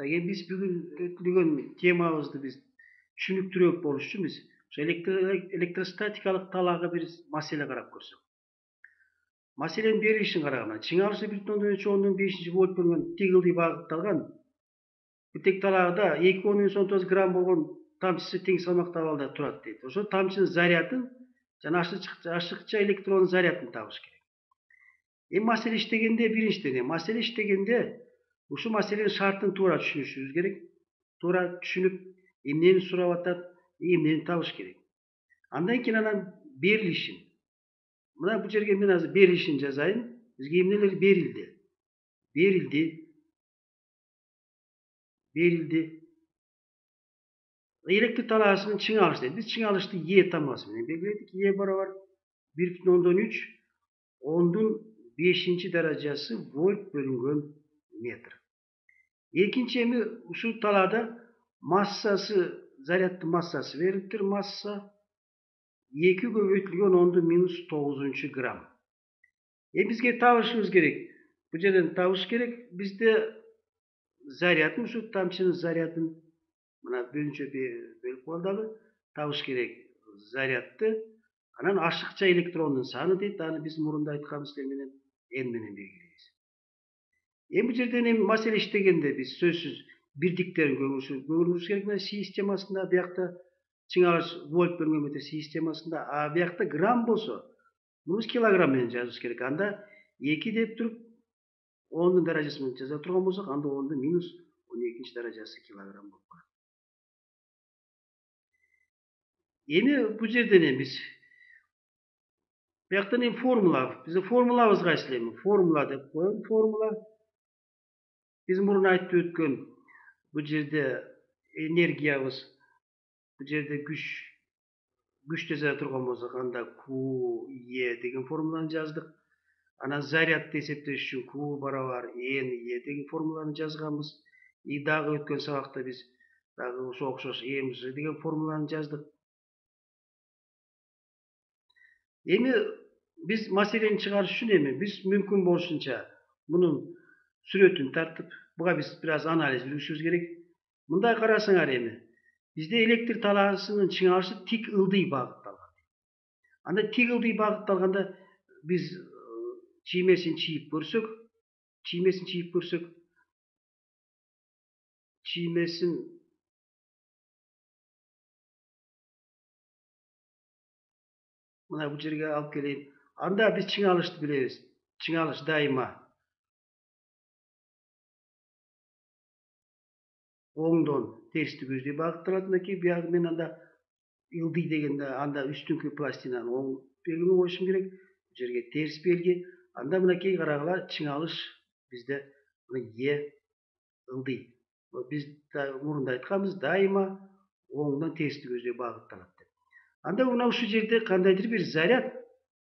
Биз бүгүн өтүлгөн темабызды биз түшүнүктүүрөөк болуш үчүн биз электростатикалык талаага бир маселе карап көрсөк. Маселенин берилишин караганда, чыңалышы 1,3-1,5 вольт бөлгөн тик ылдый багытталган бутек талаагында 2,19 грамм болгон тамчысы тең салмактуу абалда турат дейт. Ошол тамчынын зарядын жана ашыкча электронун зарядын табыш керек. Маселе иштегенде ушул маселенин шартын туура түшүнүшүбүз керек. Туура түшүнүп, эмнени сурап атат, эмнени табыш керек. Андан кийин анан берилишин. Мына бул жерге мен азыр берилишин жазайын. Бизге эмнелер берилди? Берилди. Электр талаасынын чыңалышы дейт. Биз чыңалышты Е тамгасы менен белгиледик. Е барабар 1,3 10^5 даражасы вольт бөлүнгөн метр. Экинчи эми ушул талаада массасы, заряддын массасы берилиптир. Масса 2 көбөйтүлгөн 10^-9 грамм. Бизге табышыбыз керек. Бул жерден табыш керек. Бизде зарядын, ушул тамчынын зарядын мына бөлүнчө бөлүп коелу дагы. Табыш керек зарядды. Анан ашыкча электрондун саны дейт. Аны биз мурунда айтканбыз менен N менен белгилейбиз. Бул жерден маселе иштегенде биз сөзсүз бирдиктерин көңүлүбүз керек мына системасында. Биякта чыңалыш вольт бөлүнгөн метр системасында. А биякта грамм болсо, муну килограмм менен жазыш керек. Анда 2 деп туруп 10 даражасы менен жаза турган болсок, анда 10^-12 даражасы килограмм болуп калат. Бул жерден биз бияктан формула. Биздин формулабыз кайсы эле? Формула деп коелу. Формула биз мурун айтып өткөн бул жерде энергиябыз, бул жерде күч жаза турган болсок, анда Q, E деген формуланы жаздык. Анан зарядды эсептеш үчүн Q барабар N, E деген формуланы жазганбыз. Дагы өткөн сабакта биз дагы ошого окшош mg деген формуланы жаздык. Биз маселени чыгарыш үчүн биз мүмкүн болушунча мунун сүрөтүн тартып, буга биз бир аз анализ жүргүзүшүбүз керек. Мындай карасаңар бизде электр талаасынын чыңалышы тик ылдый багытталган. Анда тик ылдый багытталганда биз чиймесин чийип көрсөк, мына бул жерге алып келейин. Анда биз чыңалышты билебиз. Чыңалыш дайыма оңдон терсти көздөй багытталат. Мынакей биягы мен анда ылдый дегенде анда үстүнкү пластинаны оң белгине коюшум керек. Бул жерге терс белги. Анда мынакей карагыла чыңалыш бизде Е ылдый. Биз мурунда айтканбыз, дайыма оңдон терсти көздөй багытталат деп. Анда мына ушул жерде кандайдыр бир заряд,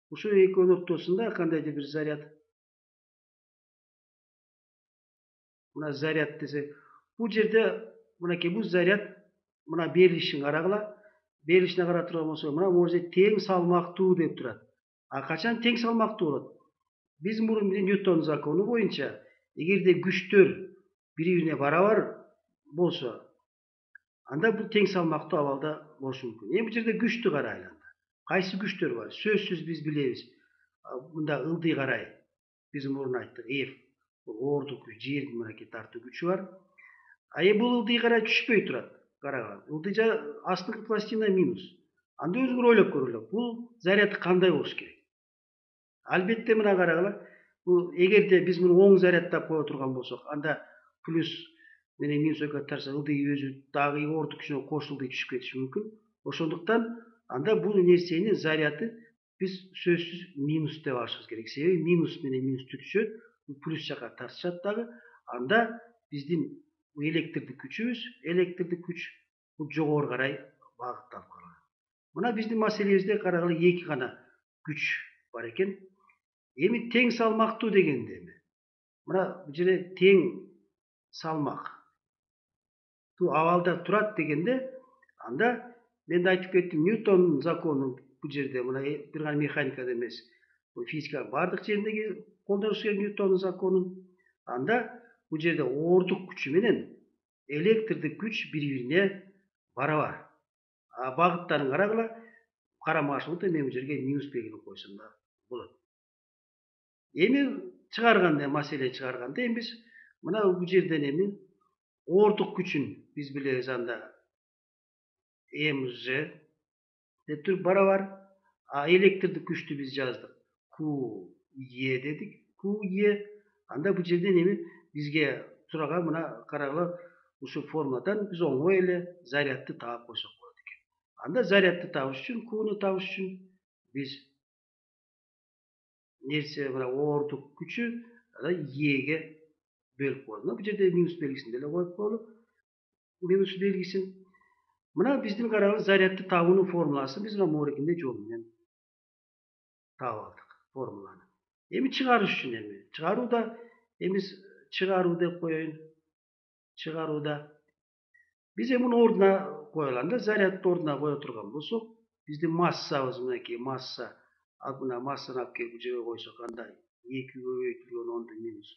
ушул экөөнүн ортосунда кандайдыр бир заряд. Мына заряд десе, бул жерде мынакей бул заряд, мына берилишин карагыла. Берилишине карап турган болсок, мына могу жерде тең салмактуу деп турат. А качан тең салмактуу болот? Биз мурун Ньютон закону боюнча, эгерде күчтөр бири-бирине барабар болсо, анда бул тең салмактуу абалда болушу мүмкүн. Бул жерде күчтү карайлы. Кайсы күчтөр бар? Сөзсүз биз билебиз. Мында ылдый карай. Биз мурун айттык, F оордук күч, жердин мынакей тартуу күчү бар. Бул ылдый карай түшпөй турат. Карагыла. Ылдый астыңкы пластина минус. Анда өзүңөр ойлоп көргүлө. Бул заряд кандай болуш керек? Албетте мына карагыла. Бул эгерде биз муну оң заряддап кое турган болсок, анда плюс менен минус тарса, ылдый өзү дагы оордук күчүнө кошулуп ылдый түшүп кетиши мүмкүн. Ошондуктан анда бул нерсенин заряды биз сөзсүз минус деп алышыбыз керек. Себеби минус менен минусту түшөт, плюс жака тартышат дагы. Анда биздин электрдик күч бул жогору карай багытталып калган. Мына биздин маселебизде карагыла 2 гана күч бар экен. Тең салмактуу дегенде мына бул жерде тең салмактуу абалда турат дегенде, анда мен да айтып кеттим, Ньютондун закону бул жерде мына бир гана механикада эмес, бул физиканын бардык жеринде колдонуш керек Ньютондун законун. Анда бул жерде оордук күчү менен электрлик күч бири-бирине барабар. Багыттарын карагыла, карама-каршылыкта мен бул жерге минус белгилеп койсом да болот. Эми чыгарганда, маселе чыгарганда эми биз мына бул жерден эми ордук күчүн биз билебиз анда МЖ деп туруп барабар. Электрлик күчтү биз жаздык. QE дедик. QE. Анда бул жерден эми бизге сураган мына карагыла ушул формуладан биз оңой эле зарядты таап койсок болот экен. Анда зарядты табыш үчүн, Q'ну табыш үчүн биз нерсе мына ордук күчү E'ге бөлүп коелу. Бул жерде минус белгисин деле коюп коелу. Минус белгисин. Мына биздин карагыла зарядты табуунун формуласын биз мына могу жол менен таап алдык формуланы. Эми чыгарыш үчүн эми чыгаруу деп коеюн. Чыгарууда биз эми муну ордуна коелу. Анда зарядты ордуна кое турган болсок, биздин массабыз мынакей масса. Мына массаны алып келип бул жерге койсок, анда 2 көбөйтүлгөн 10 минус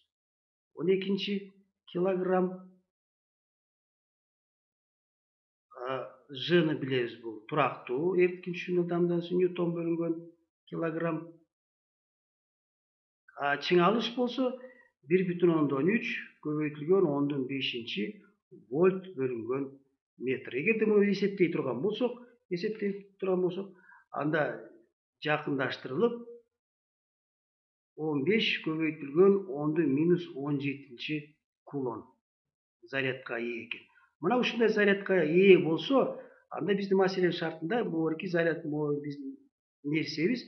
12 килограмм. Жны билебиз, бул турактуу эрткинчү ылдамдасы ньютон бөлүнгөн килограмм. Чыңалыш болсо 1,13 көбөйтүлгөн 10-5 вольт бөлүнгөн метр. Эгерде муну эсептей турган болсок, анда жакындаштырылып 15 көбөйтүлгөн 10-17 кулон зарядка ээ экен. Мына ушундай зарядка ээ болсо, анда биздин маселенин шартында могуки заряд биздин нерсебиз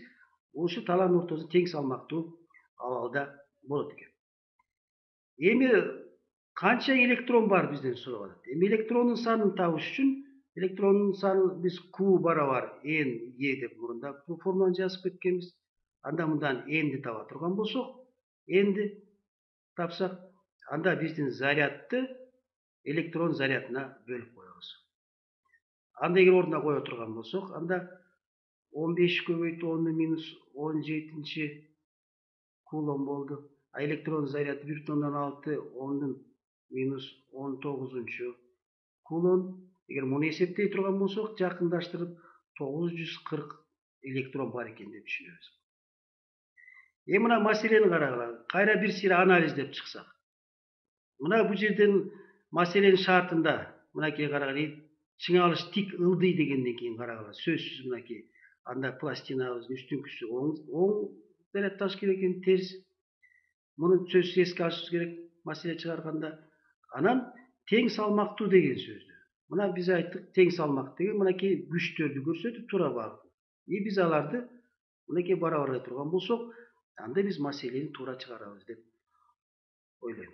ушу талаанын ортосунда тең салмактуу абалда болот экен. Эми канча электрон бар бизден сурап атат. Эми электрондун санын табыш үчүн электрондун саны биз Q барабар N E деп мурунда формуланы жазып кеткенбиз. Анда мындан N'ди таба турган болсок, N'ди тапсак, анда биздин зарядты электрон зарядына бөлүп коебуз. Анда эгер ордуна кое турган болсок, анда 15 көбөйтүү 10-17 кулон болду. Электрон заряды 1,6 10-19 кулон. Эгер муну эсептей турган болсок, жакындаштырып 940 электрон бар экен деп түшүнөбүз. Эми мына маселени карагыла. Кайра бир сыйра анализдеп чыксак. Мына бул жерден маселенин шартында мынакей карагыла, чыңалыш тик ылдый дегенден кийин карагыла, сөзсүз мынакей анда пластинабыздын үстүнкүсү оң зарядташ керек экен, терс. Муну сөзсүз эске алышыбыз керек маселе чыгарганда. Анан тең салмактуу деген сөздү. Мына биз айттык, тең салмак деген мынакей күчтөрдү көрсөтүп туура багыт. Биз аларды мынакей барабарлай турган болсок, анда биз маселени туура чыгарабыз деп ойлойм.